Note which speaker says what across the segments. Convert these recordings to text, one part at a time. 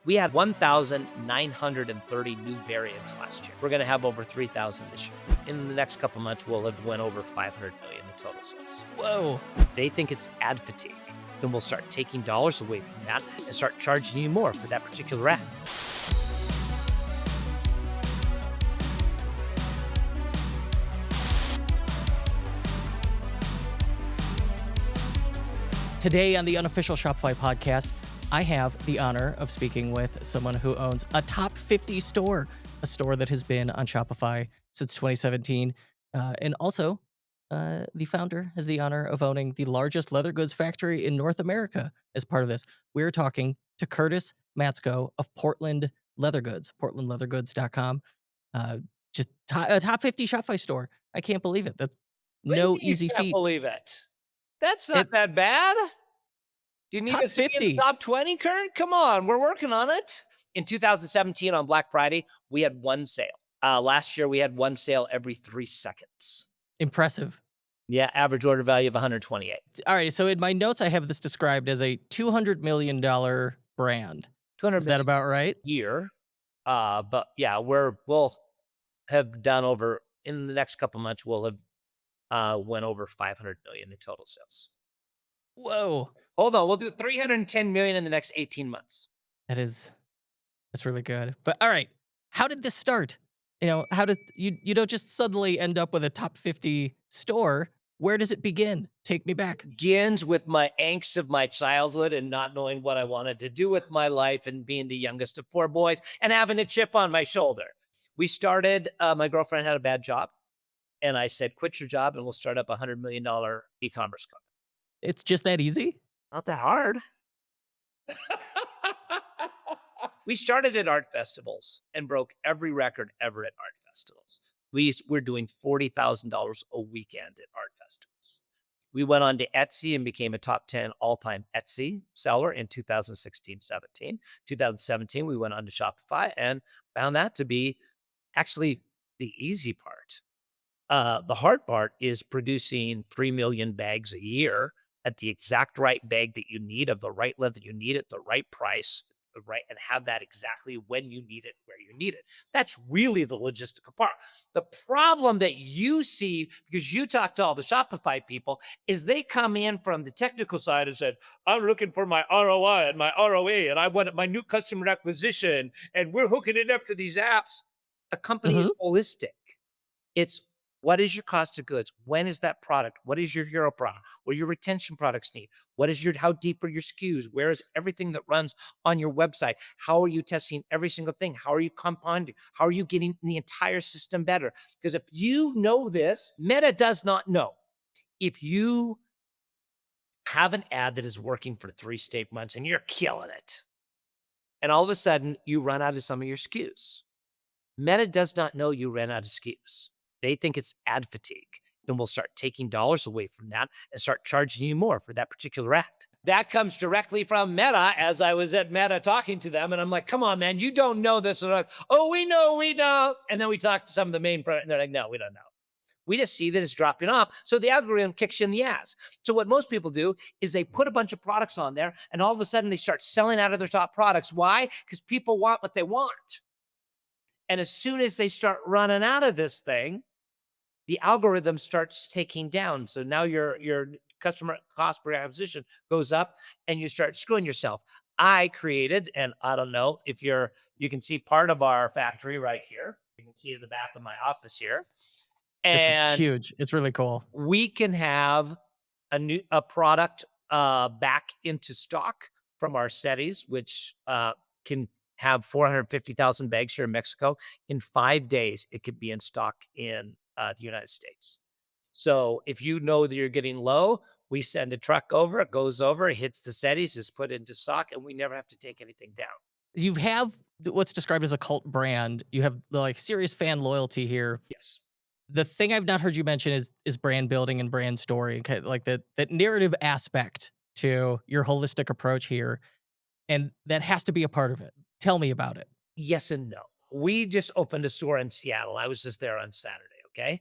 Speaker 1: We had 1,930 new variants last year. We're going to have over 3,000 this year. In the next couple months, we'll have went over 500 million in total sales.
Speaker 2: Whoa.
Speaker 1: They think it's ad fatigue. Then we'll start taking dollars away from that and start charging you more for that particular ad.
Speaker 2: Today on the Unofficial Shopify podcast, I have the honor of speaking with someone who owns a top 50 store, a store that has been on Shopify since 2017. And also, the founder has the honor of owning the largest leather goods factory in North America as part of this. We're talking to Curtis Matsko of Portland Leather Goods, portlandleathergoods.com. Just a top 50 Shopify store. I can't believe it. That's no easy
Speaker 1: You can't
Speaker 2: feat.
Speaker 1: believe it. That's not that bad. Do you need
Speaker 2: Top
Speaker 1: us to be in the
Speaker 2: 50.
Speaker 1: top 20, Kurt? Come on, we're working on it. In 2017 on Black Friday, we had one sale. Last year, we had one sale every 3 seconds.
Speaker 2: Impressive.
Speaker 1: Yeah, average order value of 128.
Speaker 2: All right, so in my notes, I have this described as a $200 million brand.
Speaker 1: 200
Speaker 2: Is that about right?
Speaker 1: year. But yeah, we'll have done over, in the next couple months, we'll have went over 500 million in total sales.
Speaker 2: Whoa.
Speaker 1: Hold on, we'll do 310 million in the next 18 months.
Speaker 2: That's really good. But all right, how did this start? You know, how did you don't just suddenly end up with a top 50 store? Where does it begin? Take me back.
Speaker 1: Begins with my angst of my childhood and not knowing what I wanted to do with my life and being the youngest of 4 boys and having a chip on my shoulder. We started, my girlfriend had a bad job, and I said, quit your job and we'll start up a $100 million e-commerce company.
Speaker 2: It's just that easy?
Speaker 1: Not that hard. We started at art festivals and broke every record ever at art festivals. We're doing $40,000 a weekend at art festivals. We went on to Etsy and became a top 10 all-time Etsy seller in 2016-17. 2017, we went on to Shopify and found that to be actually the easy part. The hard part is producing 3 million bags a year at the exact right bag that you need, of the right length that you need at the right price, and have that exactly when you need it, where you need it. That's really the logistical part. The problem that you see, because you talk to all the Shopify people, is they come in from the technical side and said, I'm looking for my ROI and my ROA, and I want my new customer acquisition, and we're hooking it up to these apps. A company is holistic. It's, what is your cost of goods? When is that product? What is your hero product? What do your retention products need? How deep are your SKUs? Where is everything that runs on your website? How are you testing every single thing? How are you compounding? How are you getting the entire system better? Because if you know this, Meta does not know. If you have an ad that is working for 3 straight months and you're killing it, and all of a sudden you run out of some of your SKUs, Meta does not know you ran out of SKUs. They think it's ad fatigue. Then we'll start taking dollars away from that and start charging you more for that particular ad. That comes directly from Meta, as I was at Meta talking to them. And I'm like, come on, man, you don't know this. And they're like, oh, we know. And then we talk to some of the main products, and they're like, no, we don't know. We just see that it's dropping off. So the algorithm kicks you in the ass. So what most people do is they put a bunch of products on there, and all of a sudden they start selling out of their top products. Why? Because people want what they want. And as soon as they start running out of this thing, the algorithm starts taking down. So now your customer cost per acquisition goes up and you start screwing yourself. I created, and I don't know if you can see part of our factory right here. You can see the back of my office here. And
Speaker 2: it's huge. It's really cool.
Speaker 1: We can have a product back into stock from our cities, which can have 450,000 bags here in Mexico. In 5 days, it could be in stock in the United States. So if you know that you're getting low, we send a truck over, it goes over, it hits the cities, is put into stock, and we never have to take anything down.
Speaker 2: You have what's described as a cult brand. You have like serious fan loyalty here.
Speaker 1: Yes.
Speaker 2: The thing I've not heard you mention is brand building and brand story, like that narrative aspect to your holistic approach here. And that has to be a part of it. Tell me about it.
Speaker 1: Yes and no. We just opened a store in Seattle. I was just there on Saturday, okay?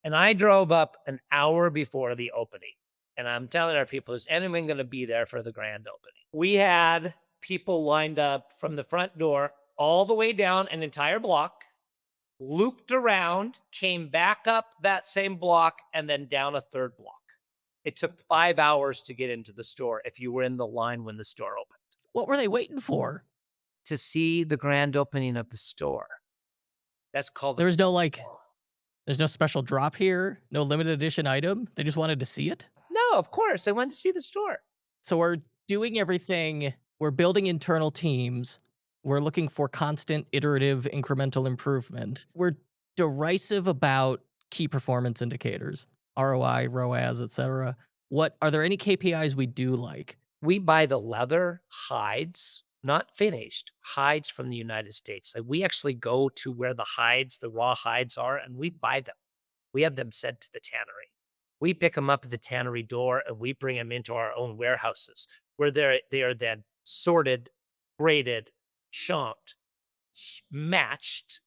Speaker 1: And I drove up an hour before the opening. And I'm telling our people, is anyone going to be there for the grand opening? We had people lined up from the front door all the way down an entire block, looped around, came back up that same block, and then down a third block. It took 5 hours to get into the store if you were in the line when the store opened
Speaker 2: What were they waiting for?
Speaker 1: to see the grand opening of the store. That's called the
Speaker 2: There was no, like there's no special drop here, no limited edition item? They just wanted to see it?
Speaker 1: No, of course, they wanted to see the store.
Speaker 2: So we're doing everything, we're building internal teams, we're looking for constant iterative incremental improvement. We're derisive about key performance indicators, ROI, ROAS, etc. What are there any KPIs we do like?
Speaker 1: We buy the leather hides, not finished, hides from the United States. Like, we actually go to where the hides, the raw hides are, and we buy them. We have them sent to the tannery. We pick them up at the tannery door and we bring them into our own warehouses where they are then sorted, graded, chomped, matched,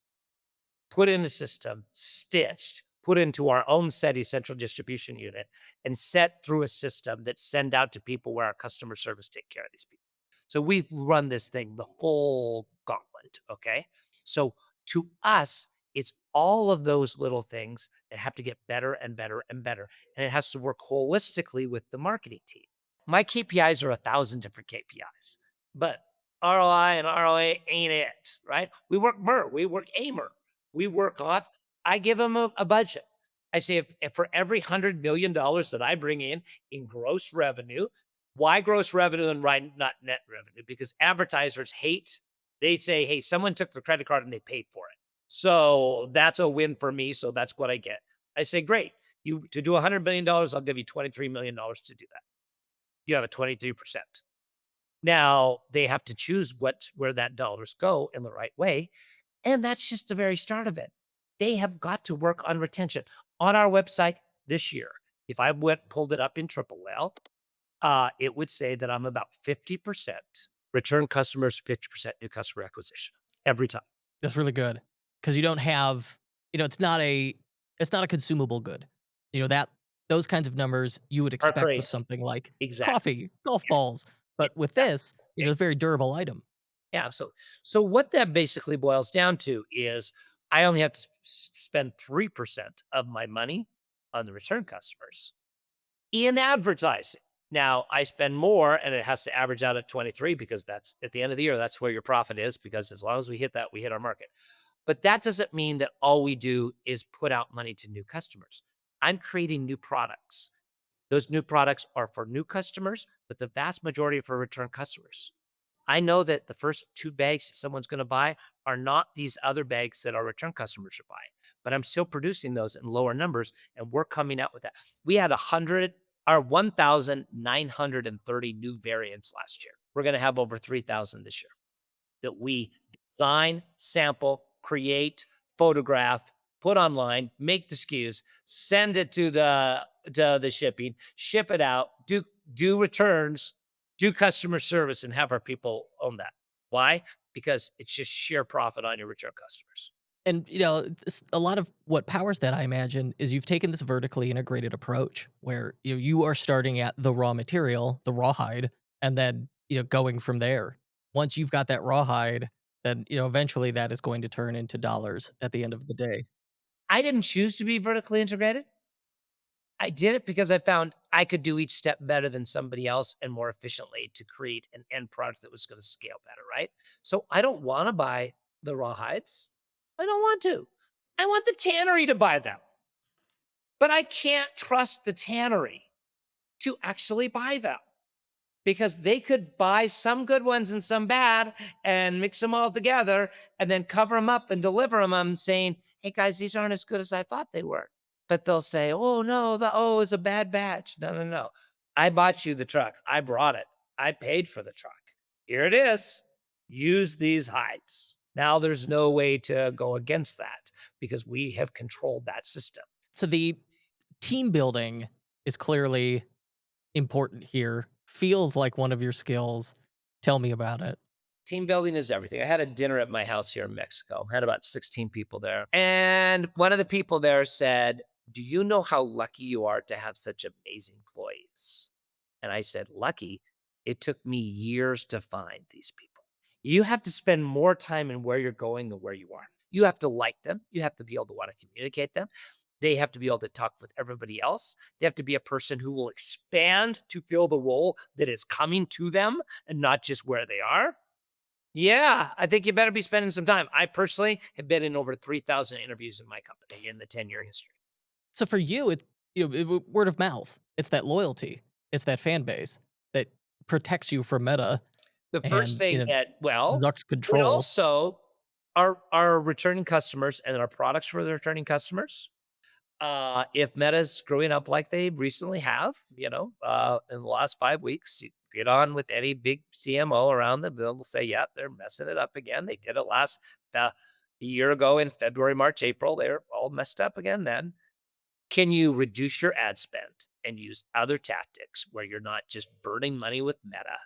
Speaker 1: put in a system, stitched, put into our own SETI central distribution unit, and set through a system that send out to people where our customer service take care of these people. So we've run this thing the full gauntlet. Okay. So to us, it's all of those little things that have to get better and better and better. And it has to work holistically with the marketing team. My KPIs are 1,000 different KPIs, but ROI and ROA ain't it, right? We work MER, we work AMER, we work off. I give them a budget. I say, if for every $100 million that I bring in gross revenue, why gross revenue and why not net revenue? Because advertisers hate, they say, hey, someone took the credit card and they paid for it. So that's a win for me. So that's what I get. I say, great. You to do $100 million, I'll give you $23 million to do that. You have a 23%. Now they have to choose where that dollars go in the right way. And that's just the very start of it. They have got to work on retention. On our website this year, if I pulled it up in Triple Whale, it would say that I'm about 50% return customers, 50% new customer acquisition every time.
Speaker 2: That's really good because you don't have, it's not a consumable good. That those kinds of numbers you would
Speaker 1: Are
Speaker 2: expect with
Speaker 1: crazy.
Speaker 2: something like
Speaker 1: Exactly.
Speaker 2: coffee, golf balls, but with this, it's a very durable item.
Speaker 1: Yeah. So what that basically boils down to is I only have to spend 3% of my money on the return customers in advertising. Now I spend more and it has to average out at 23 because that's at the end of the year, that's where your profit is, because as long as we hit that, we hit our market. But that doesn't mean that all we do is put out money to new customers. I'm creating new products. Those new products are for new customers, but the vast majority are for return customers. I know that the first 2 bags someone's going to buy are not these other bags that our return customers are buying, but I'm still producing those in lower numbers, and we're coming out with that. We had 1,930 new variants last year. We're going to have over 3,000 this year that we design, sample, create, photograph, put online, make the SKUs, send it to the shipping, ship it out, do returns, do customer service, and have our people own that. Why? Because it's just sheer profit on your return customers.
Speaker 2: And, a lot of what powers that, I imagine, is you've taken this vertically integrated approach where, you are starting at the raw material, the rawhide, and then, going from there. Once you've got that rawhide, then, eventually that is going to turn into dollars at the end of the day.
Speaker 1: I didn't choose to be vertically integrated. I did it because I found I could do each step better than somebody else and more efficiently to create an end product that was going to scale better, right? So I don't want to buy the raw hides. I don't want to. I want the tannery to buy them. But I can't trust the tannery to actually buy them because they could buy some good ones and some bad and mix them all together and then cover them up and deliver them saying, hey guys, these aren't as good as I thought they were. But they'll say, oh no, it's a bad batch. No, no, no. I bought you the truck. I brought it. I paid for the truck. Here it is. Use these hides. Now there's no way to go against that because we have controlled that system.
Speaker 2: So the team building is clearly important here. Feels like one of your skills. Tell me about it.
Speaker 1: Team building is everything. I had a dinner at my house here in Mexico. I had about 16 people there. And one of the people there said, do you know how lucky you are to have such amazing employees? And I said, lucky? It took me years to find these people. You have to spend more time in where you're going than where you are. You have to like them. You have to be able to want to communicate them. They have to be able to talk with everybody else. They have to be a person who will expand to fill the role that is coming to them and not just where they are. Yeah, I think you better be spending some time. I personally have been in over 3,000 interviews in my company in the 10-year history.
Speaker 2: So for you, word of mouth. It's that loyalty. It's that fan base that protects you from Meta
Speaker 1: The first
Speaker 2: and,
Speaker 1: thing that, well,
Speaker 2: Zuck's
Speaker 1: it
Speaker 2: control.
Speaker 1: also our returning customers and our products for the returning customers. If Meta's screwing up like they recently have, in the last 5 weeks, you get on with any big CMO around them, they'll say, yeah, they're messing it up again. They did it a year ago in February, March, April. They're all messed up again then. Can you reduce your ad spend and use other tactics where you're not just burning money with Meta,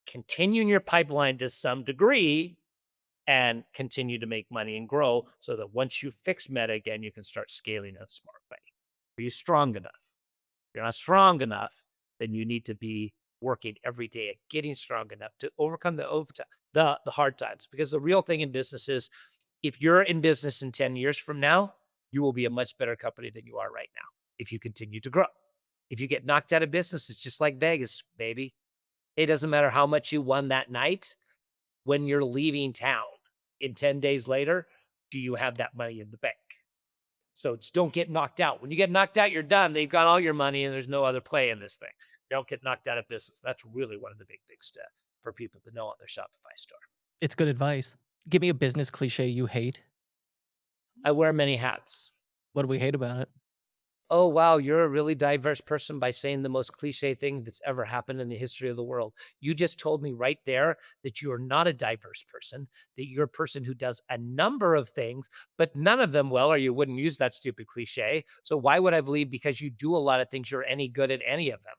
Speaker 1: continuing your pipeline to some degree, and continue to make money and grow so that once you fix Meta again, you can start scaling in a smart way? Are you strong enough? If you're not strong enough, then you need to be working every day at getting strong enough to overcome the hard times. Because the real thing in business is, if you're in business in 10 years from now, you will be a much better company than you are right now if you continue to grow. If you get knocked out of business, it's just like Vegas, baby. It doesn't matter how much you won that night. When you're leaving town in 10 days later, do you have that money in the bank? So don't get knocked out. When you get knocked out, you're done. They've got all your money and there's no other play in this thing. Don't get knocked out of business. That's really one of the big things for people to know on their Shopify store.
Speaker 2: It's good advice. Give me a business cliche you hate.
Speaker 1: I wear many hats.
Speaker 2: What do we hate about it?
Speaker 1: Oh, wow, you're a really diverse person by saying the most cliche thing that's ever happened in the history of the world. You just told me right there that you are not a diverse person, that you're a person who does a number of things, but none of them well, or you wouldn't use that stupid cliche. So why would I believe because you do a lot of things, you're any good at any of them?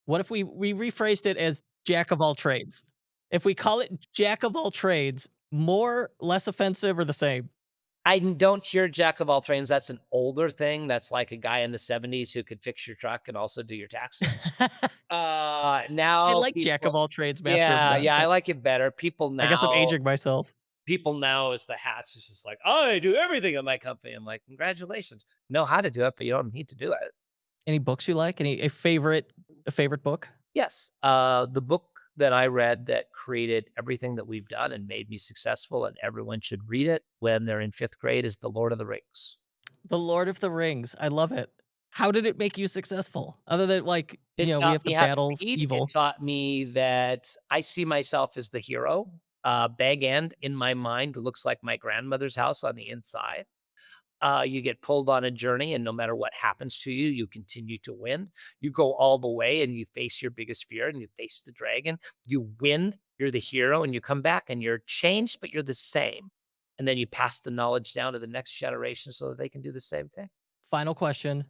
Speaker 2: What if we rephrased it as jack of all trades? If we call it jack of all trades, more, less offensive, or the same?
Speaker 1: I don't hear jack of all trades. That's an older thing. That's like a guy in the 70s who could fix your truck and also do your taxes.
Speaker 2: I
Speaker 1: Now
Speaker 2: like jack of all trades, master of
Speaker 1: yeah,
Speaker 2: none,
Speaker 1: I
Speaker 2: but
Speaker 1: like it better. People
Speaker 2: I guess I'm
Speaker 1: now,
Speaker 2: aging myself.
Speaker 1: is the hats. It's just like, I do everything in my company. I'm like, congratulations. Know how to do it, but you don't need to do it.
Speaker 2: Any books you like? A favorite book?
Speaker 1: Yes. The book that I read that created everything that we've done and made me successful, and everyone should read it when they're in 5th grade, is The Lord of the Rings.
Speaker 2: The Lord of the Rings. I love it. How did it make you successful? Other than we
Speaker 1: It
Speaker 2: have
Speaker 1: taught
Speaker 2: to
Speaker 1: me how to
Speaker 2: battle
Speaker 1: read.
Speaker 2: evil.
Speaker 1: It taught me that I see myself as the hero. Bag End in my mind looks like my grandmother's house on the inside. You get pulled on a journey, and no matter what happens to you, you continue to win. You go all the way and you face your biggest fear and you face the dragon. You win, you're the hero, and you come back and you're changed, but you're the same. And then you pass the knowledge down to the next generation so that they can do the same thing.
Speaker 2: Final question.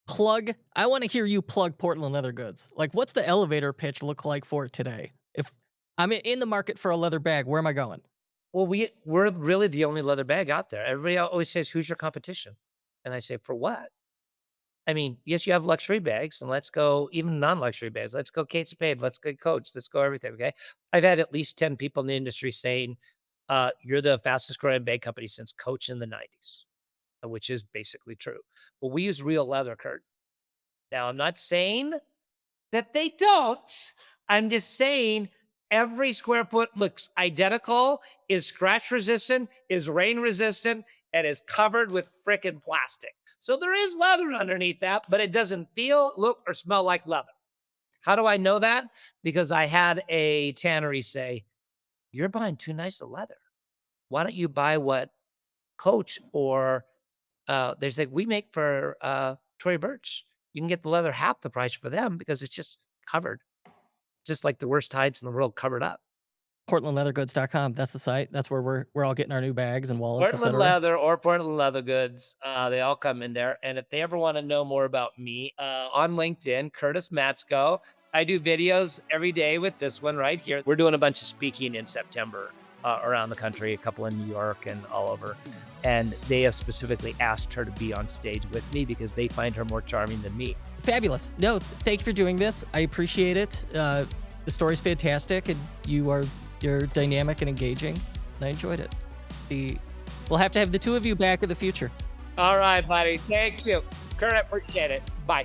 Speaker 2: I want to hear you plug Portland Leather Goods. Like, what's the elevator pitch look like for it today? If I'm in the market for a leather bag, where am I going?
Speaker 1: Well, we're really the only leather bag out there. Everybody always says, who's your competition? And I say, for what? I mean, yes, you have luxury bags, and let's go even non-luxury bags. Let's go Kate Spade. Let's go Coach. Let's go everything, okay? I've had at least 10 people in the industry saying, you're the fastest growing bag company since Coach in the 90s, which is basically true. But we use real leather, Kurt. Now, I'm not saying that they don't. I'm just saying every square foot looks identical, is scratch resistant, is rain resistant, and is covered with frickin' plastic. So there is leather underneath that, but it doesn't feel, look, or smell like leather. How do I know that? Because I had a tannery say, you're buying too nice of leather. Why don't you buy what Coach or there's like we make for Tory Burch? You can get the leather half the price for them because it's just covered. Just like the worst hides in the world covered up.
Speaker 2: PortlandLeatherGoods.com. That's the site. That's where we're all getting our new bags and wallets,
Speaker 1: Portland
Speaker 2: etc.
Speaker 1: Leather or Portland Leather Goods. They all come in there. And if they ever want to know more about me, on LinkedIn, Curtis Matsko. I do videos every day with this one right here. We're doing a bunch of speaking in September around the country, a couple in New York and all over. And they have specifically asked her to be on stage with me because they find her more charming than me.
Speaker 2: Fabulous. No, thank you for doing this. I appreciate it. The story's fantastic, and you're dynamic and engaging. I enjoyed it. We'll have to have the two of you back in the future.
Speaker 1: All right, buddy. Thank you. Kurt, I appreciate it. Bye.